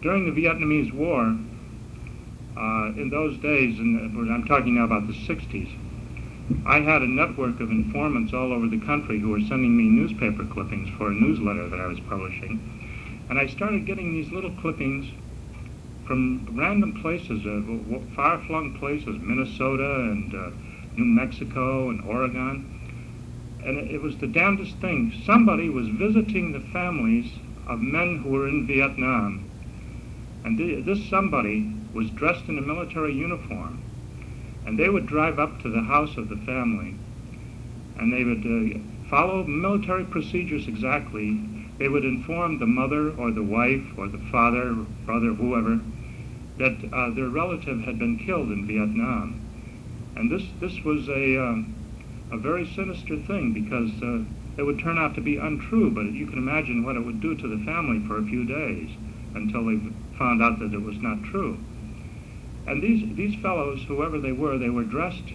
during the Vietnamese War, in those days, and I'm talking now about the 60s, I had a network of informants all over the country who were sending me newspaper clippings for a newsletter that I was publishing. And I started getting these little clippings from random places, far-flung places, Minnesota and New Mexico and Oregon. And it was the damnedest thing. Somebody was visiting the families of men who were in Vietnam. And this somebody was dressed in a military uniform. And they would drive up to the house of the family. And they would follow military procedures exactly. They would inform the mother or the wife or the father, brother, whoever, that their relative had been killed in Vietnam. And this was a very sinister thing, because it would turn out to be untrue, but you can imagine what it would do to the family for a few days until they found out that it was not true. And these fellows, whoever they were dressed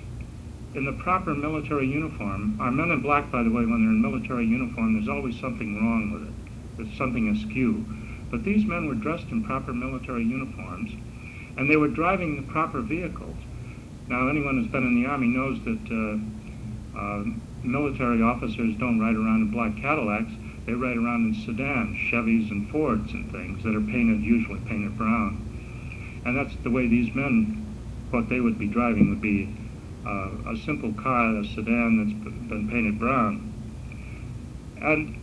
in the proper military uniform. Our men in black, by the way, when they're in military uniform, there's always something wrong with it. There's something askew. But these men were dressed in proper military uniforms, and they were driving the proper vehicles. Now, anyone who's been in the Army knows that military officers don't ride around in black Cadillacs. They ride around in sedans, Chevys and Fords and things that are usually painted brown. And that's the way these men, what they would be driving would be a simple car, a sedan that's been painted brown. And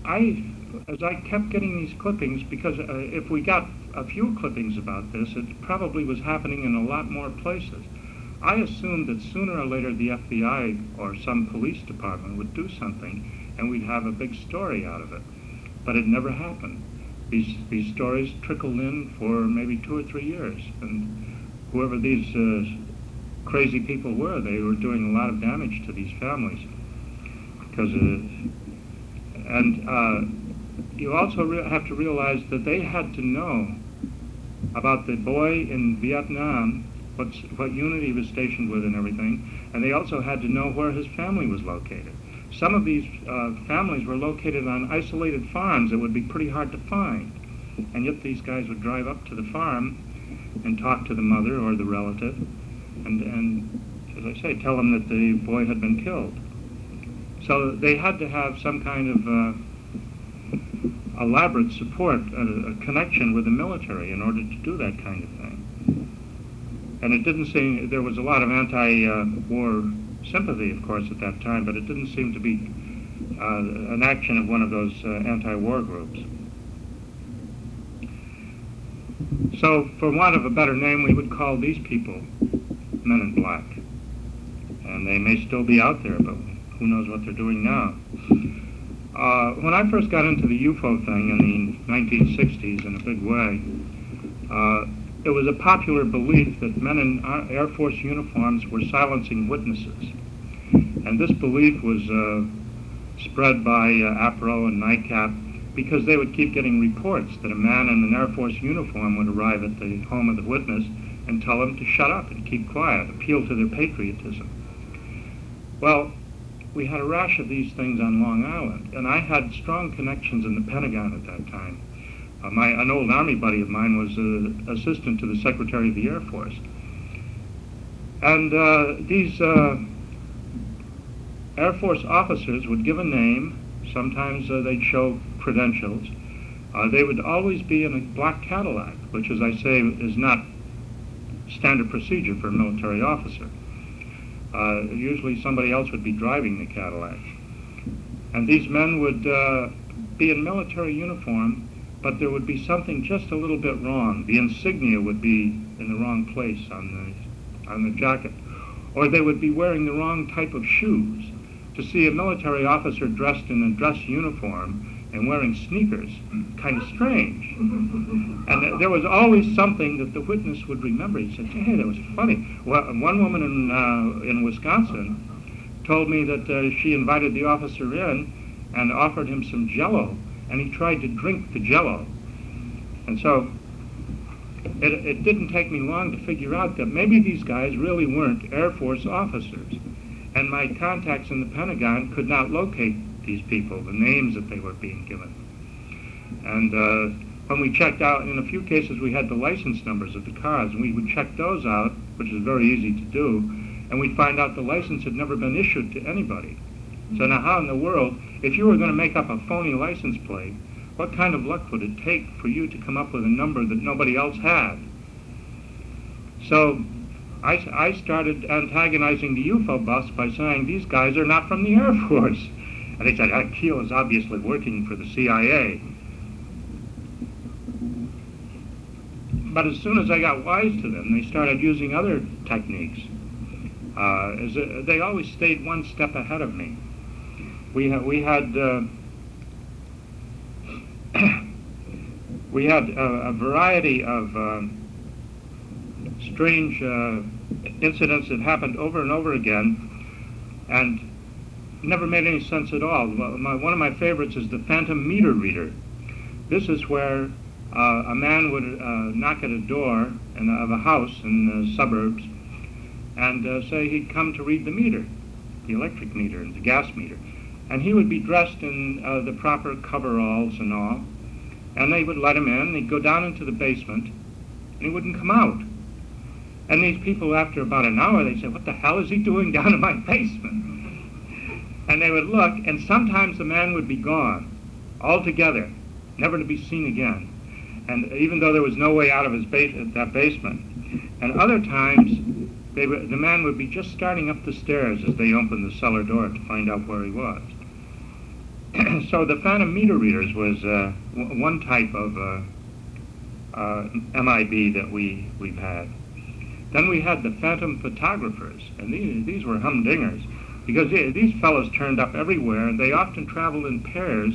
as I kept getting these clippings, because if we got a few clippings about this, it probably was happening in a lot more places. I assumed that sooner or later the FBI or some police department would do something and we'd have a big story out of it. But it never happened. These stories trickled in for maybe 2 or 3 years, and whoever these crazy people were, they were doing a lot of damage to these families. Because you also have to realize that they had to know about the boy in Vietnam, what unit he was stationed with and everything, and they also had to know where his family was located. Some of these families were located on isolated farms that would be pretty hard to find, and yet these guys would drive up to the farm and talk to the mother or the relative, and as I say, tell them that the boy had been killed. So they had to have some kind of elaborate support, a connection with the military in order to do that kind of thing. And it didn't seem, there was a lot of anti-war sympathy, of course, at that time, but it didn't seem to be an action of one of those anti-war groups. So, for want of a better name, we would call these people Men in Black. And they may still be out there, but who knows what they're doing now. When I first got into the UFO thing in the 1960s in a big way, it was a popular belief that men in Air Force uniforms were silencing witnesses. And this belief was spread by APRO and NICAP because they would keep getting reports that a man in an Air Force uniform would arrive at the home of the witness and tell them to shut up and keep quiet, appeal to their patriotism. Well, we had a rash of these things on Long Island, and I had strong connections in the Pentagon at that time. An old Army buddy of mine was an assistant to the Secretary of the Air Force. And these Air Force officers would give a name. Sometimes they'd show credentials. They would always be in a black Cadillac, which, as I say, is not standard procedure for a military officer. Usually somebody else would be driving the Cadillac. And these men would be in military uniform, but there would be something just a little bit wrong. The insignia would be in the wrong place on the jacket. Or they would be wearing the wrong type of shoes. To see a military officer dressed in a dress uniform and wearing sneakers, kind of strange. And there was always something that the witness would remember. He said, hey, that was funny. Well, one woman in Wisconsin told me that she invited the officer in and offered him some Jell-O, and he tried to drink the Jell-O. And so it didn't take me long to figure out that maybe these guys really weren't Air Force officers. And my contacts in the Pentagon could not locate these people, the names that they were being given. And when we checked out, in a few cases we had the license numbers of the cars, and we would check those out, which is very easy to do, and we'd find out the license had never been issued to anybody. So now how in the world, if you were going to make up a phony license plate, what kind of luck would it take for you to come up with a number that nobody else had? So I started antagonizing the UFO buffs by saying, these guys are not from the Air Force. And they said, Keel is obviously working for the CIA. But as soon as I got wise to them, they started using other techniques. They always stayed one step ahead of me. We had a variety of strange incidents that happened over and over again, and never made any sense at all. One of my favorites is the phantom meter reader. This is where a man would knock at a door of a house in the suburbs and say he'd come to read the meter, the electric meter and the gas meter. And he would be dressed in the proper coveralls and all, and they would let him in. He'd go down into the basement, and he wouldn't come out. And these people, after about an hour, they'd say, what the hell is he doing down in my basement? And they would look, and sometimes the man would be gone altogether, never to be seen again. And even though there was no way out of that basement. And other times, the man would be just starting up the stairs as they opened the cellar door to find out where he was. So the phantom meter readers was one type of MIB that we've had. Then we had the phantom photographers, and these were humdingers, because these fellows turned up everywhere, and they often traveled in pairs.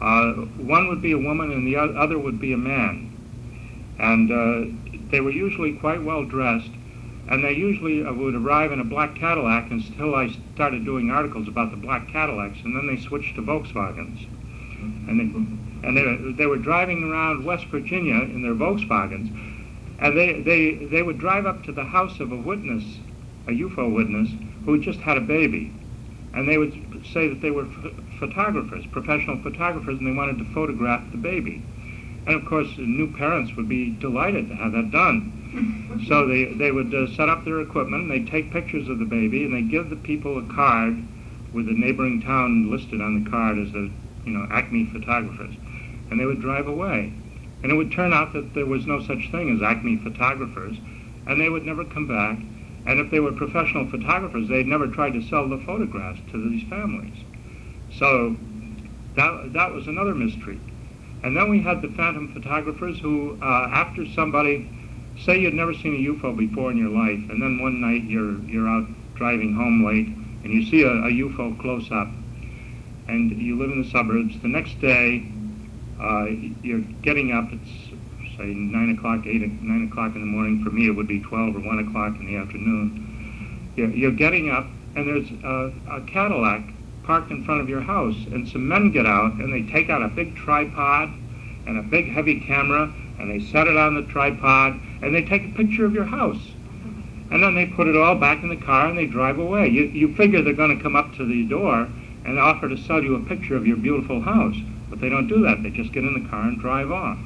One would be a woman and the other would be a man. And they were usually quite well dressed, and they usually would arrive in a black Cadillac until I started doing articles about the black Cadillacs, and then they switched to Volkswagens. And they were driving around West Virginia in their Volkswagens, and they would drive up to the house of a witness, a UFO witness, who had just had a baby. And they would say that they were photographers, professional photographers, and they wanted to photograph the baby. And of course, new parents would be delighted to have that done. So they would set up their equipment, and they'd take pictures of the baby, and they'd give the people a card with the neighboring town listed on the card as the, Acme photographers. And they would drive away. And it would turn out that there was no such thing as Acme photographers, and they would never come back. And if they were professional photographers, they'd never tried to sell the photographs to these families. So that was another mystery. And then we had the phantom photographers who, after somebody, say you'd never seen a UFO before in your life, and then one night you're out driving home late, and you see a UFO close up, and you live in the suburbs. The next day, you're getting up, it's say 9 o'clock in the morning. For me it would be 12 or 1 o'clock in the afternoon. You're getting up, and there's a Cadillac parked in front of your house, and some men get out, and they take out a big tripod and a big heavy camera, and they set it on the tripod, and they take a picture of your house. And then they put it all back in the car, and they drive away. You figure they're going to come up to the door and offer to sell you a picture of your beautiful house. But they don't do that. They just get in the car and drive off.